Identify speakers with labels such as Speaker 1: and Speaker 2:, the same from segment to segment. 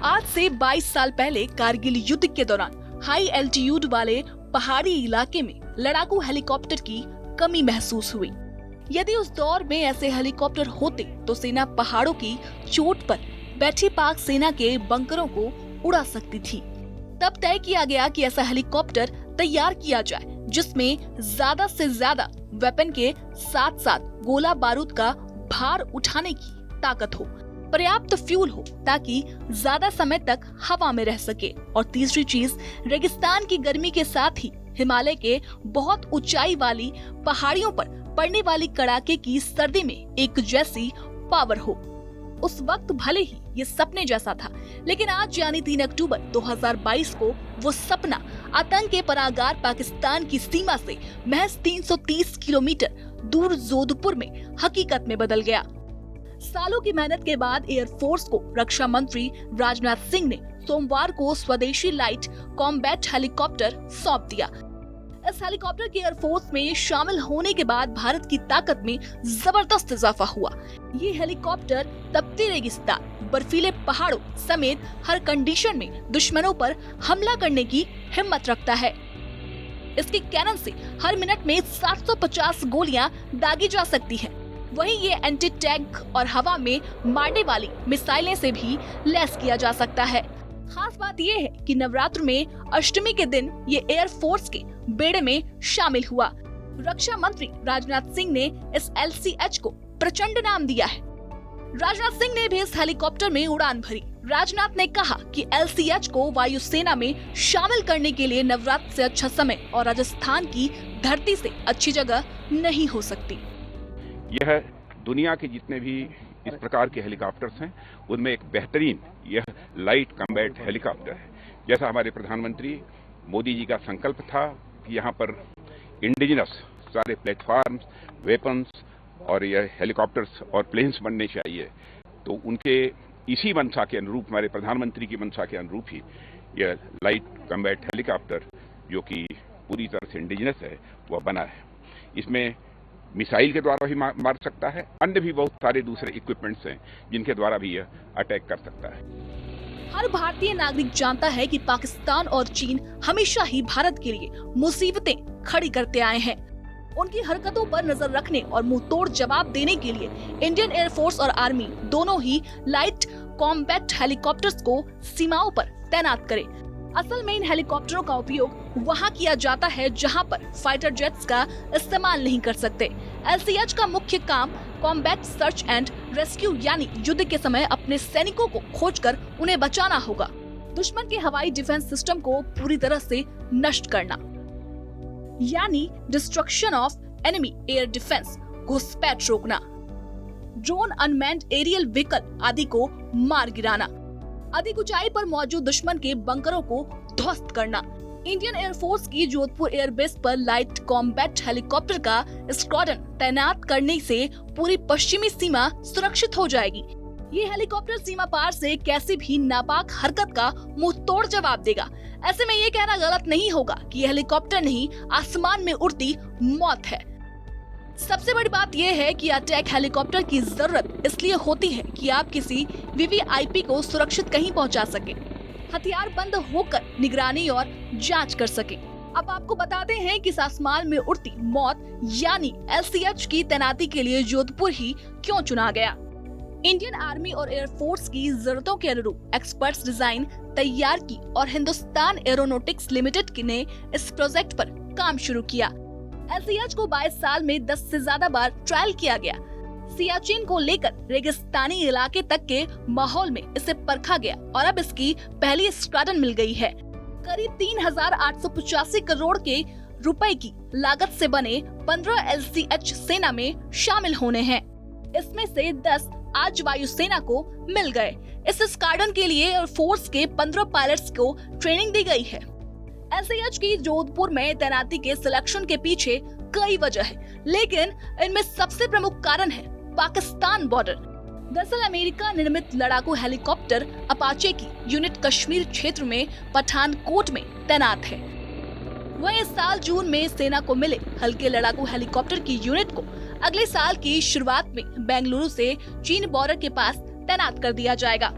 Speaker 1: आज से 22 साल पहले कारगिल युद्ध के दौरान हाई एल्टीट्यूड वाले पहाड़ी इलाके में लड़ाकू हेलीकॉप्टर की कमी महसूस हुई। यदि उस दौर में ऐसे हेलीकॉप्टर होते तो सेना पहाड़ों की चोट पर बैठी पाक सेना के बंकरों को उड़ा सकती थी। तब तय किया गया कि ऐसा हेलीकॉप्टर तैयार किया जाए जिसमें ज्यादा से ज्यादा वेपन के साथ साथ गोला बारूद का भार उठाने की ताकत हो, पर्याप्त फ्यूल हो ताकि ज्यादा समय तक हवा में रह सके, और तीसरी चीज रेगिस्तान की गर्मी के साथ ही हिमालय के बहुत ऊंचाई वाली पहाड़ियों पर पड़ने वाली कड़ाके की सर्दी में एक जैसी पावर हो। उस वक्त भले ही ये सपने जैसा था, लेकिन आज यानी 3 अक्टूबर 2022 को वो सपना आतंक के परागार पाकिस्तान की सीमा से महज 330 किलोमीटर दूर जोधपुर में हकीकत में बदल गया। सालों की मेहनत के बाद एयरफोर्स को रक्षा मंत्री राजनाथ सिंह ने सोमवार को स्वदेशी लाइट कॉम्बैट हेलीकॉप्टर सौंप दिया। इस हेलीकॉप्टर के एयरफोर्स में शामिल होने के बाद भारत की ताकत में जबरदस्त इजाफा हुआ। ये हेलीकॉप्टर तपती रेगिस्तान, बर्फीले पहाड़ों समेत हर कंडीशन में दुश्मनों पर हमला करने की हिम्मत रखता है। इसके कैनन से हर मिनट में 750 गोलियां दागी जा सकती हैं। वहीं ये एंटी टैंक और हवा में मारने वाली मिसाइलें से भी लैस किया जा सकता है। खास बात यह है कि नवरात्र में अष्टमी के दिन ये एयरफोर्स के बेड़े में शामिल हुआ। रक्षा मंत्री राजनाथ सिंह ने इस LCH को प्रचंड नाम दिया है। राजनाथ सिंह ने भी इस हेलीकॉप्टर में उड़ान भरी। राजनाथ ने कहा कि LCH को वायुसेना में शामिल करने के लिए नवरात्र से अच्छा समय और राजस्थान की धरती से अच्छी जगह नहीं हो सकती।
Speaker 2: यह दुनिया के जितने भी इस प्रकार के हेलीकॉप्टर्स हैं उनमें एक बेहतरीन यह लाइट कॉम्बैट हेलीकॉप्टर है। जैसा हमारे प्रधानमंत्री मोदी जी का संकल्प था कि यहाँ पर इंडिजिनस सारे प्लेटफॉर्म्स, वेपन्स और यह हेलीकॉप्टर्स और प्लेन्स बनने चाहिए, तो उनके इसी मंशा के अनुरूप, हमारे प्रधानमंत्री की मंशा के अनुरूप ही यह लाइट कॉम्बैट हेलीकॉप्टर जो कि पूरी तरह से इंडिजिनस है वह बना है। इसमें मिसाइल के द्वारा भी मार सकता है, अन्य भी बहुत सारे दूसरे इक्विपमेंट्स हैं जिनके द्वारा भी यह अटैक कर सकता है।
Speaker 1: हर भारतीय नागरिक जानता है कि पाकिस्तान और चीन हमेशा ही भारत के लिए मुसीबतें खड़ी करते आए हैं। उनकी हरकतों पर नजर रखने और मुंह तोड़ जवाब देने के लिए इंडियन एयरफोर्स और आर्मी दोनों ही लाइट कॉम्बैट हेलीकॉप्टर्स को सीमाओं पर तैनात करे। असल में इन हेलीकॉप्टरों का उपयोग वहां किया जाता है जहां पर फाइटर जेट्स का इस्तेमाल नहीं कर सकते। LCH का मुख्य काम कॉम्बैट सर्च एंड रेस्क्यू यानी युद्ध के समय अपने सैनिकों को खोजकर उन्हें बचाना होगा, दुश्मन के हवाई डिफेंस सिस्टम को पूरी तरह से नष्ट करना यानी destruction of enemy air defence, घुसपैठ रोकना, ड्रोन, अनमैन्ड एरियल व्हीकल आदि को मार गिराना, अधिक ऊंचाई पर मौजूद दुश्मन के बंकरों को ध्वस्त करना। इंडियन एयरफोर्स की जोधपुर एयरबेस पर लाइट कॉम्बैट हेलीकॉप्टर का स्क्वाड्रन तैनात करने से पूरी पश्चिमी सीमा सुरक्षित हो जाएगी। ये हेलीकॉप्टर सीमा पार से कैसी भी नापाक हरकत का मुंह तोड़ जवाब देगा। ऐसे में ये कहना गलत नहीं होगा कि ये हेलीकॉप्टर नहीं, आसमान में उड़ती मौत है। सबसे बड़ी बात यह है कि अटैक हेलीकॉप्टर की जरूरत इसलिए होती है कि आप किसी VVIP को सुरक्षित कहीं पहुंचा सके, हथियार बंद होकर निगरानी और जांच कर सके। अब आपको बताते हैं कि इस आसमान में उड़ती मौत यानी LCH की तैनाती के लिए जोधपुर ही क्यों चुना गया। इंडियन आर्मी और एयरफोर्स की जरूरतों के अनुरूप एक्सपर्ट्स डिजाइन तैयार की और हिंदुस्तान एरोनॉटिक्स लिमिटेड ने इस प्रोजेक्ट पर काम शुरू किया। LCH को 22 साल में 10 से ज्यादा बार ट्रायल किया गया। सियाचिन को लेकर रेगिस्तानी इलाके तक के माहौल में इसे परखा गया और अब इसकी पहली स्क्वाड्रन मिल गई है। करीब 3,885 करोड़ के रुपए की लागत से बने 15 LCH सेना में शामिल होने हैं। इसमें से 10 आज वायुसेना को मिल गए। इस स्क्वाड्रन के लिए एयरफोर्स के 15 पायलट्स को ट्रेनिंग दी गई है। LCH की जोधपुर में तैनाती के सिलेक्शन के पीछे कई वजह है, लेकिन इनमें सबसे प्रमुख कारण है पाकिस्तान बॉर्डर। दरअसल अमेरिका निर्मित लड़ाकू हेलीकॉप्टर अपाचे की यूनिट कश्मीर क्षेत्र में पठानकोट में तैनात है। वहीं इस साल जून में सेना को मिले हल्के लड़ाकू हेलीकॉप्टर की यूनिट को अगले साल की शुरुआत में बेंगलुरु से चीन बॉर्डर के पास तैनात कर दिया जाएगा।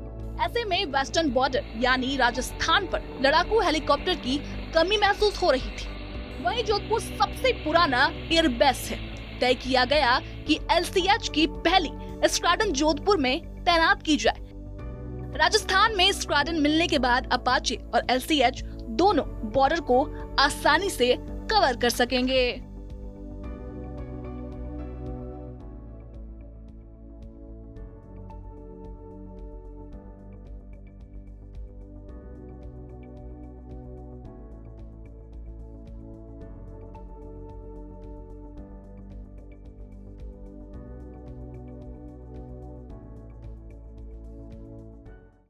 Speaker 1: ऐसे में वेस्टर्न बॉर्डर यानी राजस्थान पर लड़ाकू हेलीकॉप्टर की कमी महसूस हो रही थी। वहीं जोधपुर सबसे पुराना एयरबेस है। तय किया गया कि LCH की पहली स्क्वाड्रन जोधपुर में तैनात की जाए। राजस्थान में स्क्वाड्रन मिलने के बाद अपाचे और LCH दोनों बॉर्डर को आसानी से कवर कर सकेंगे।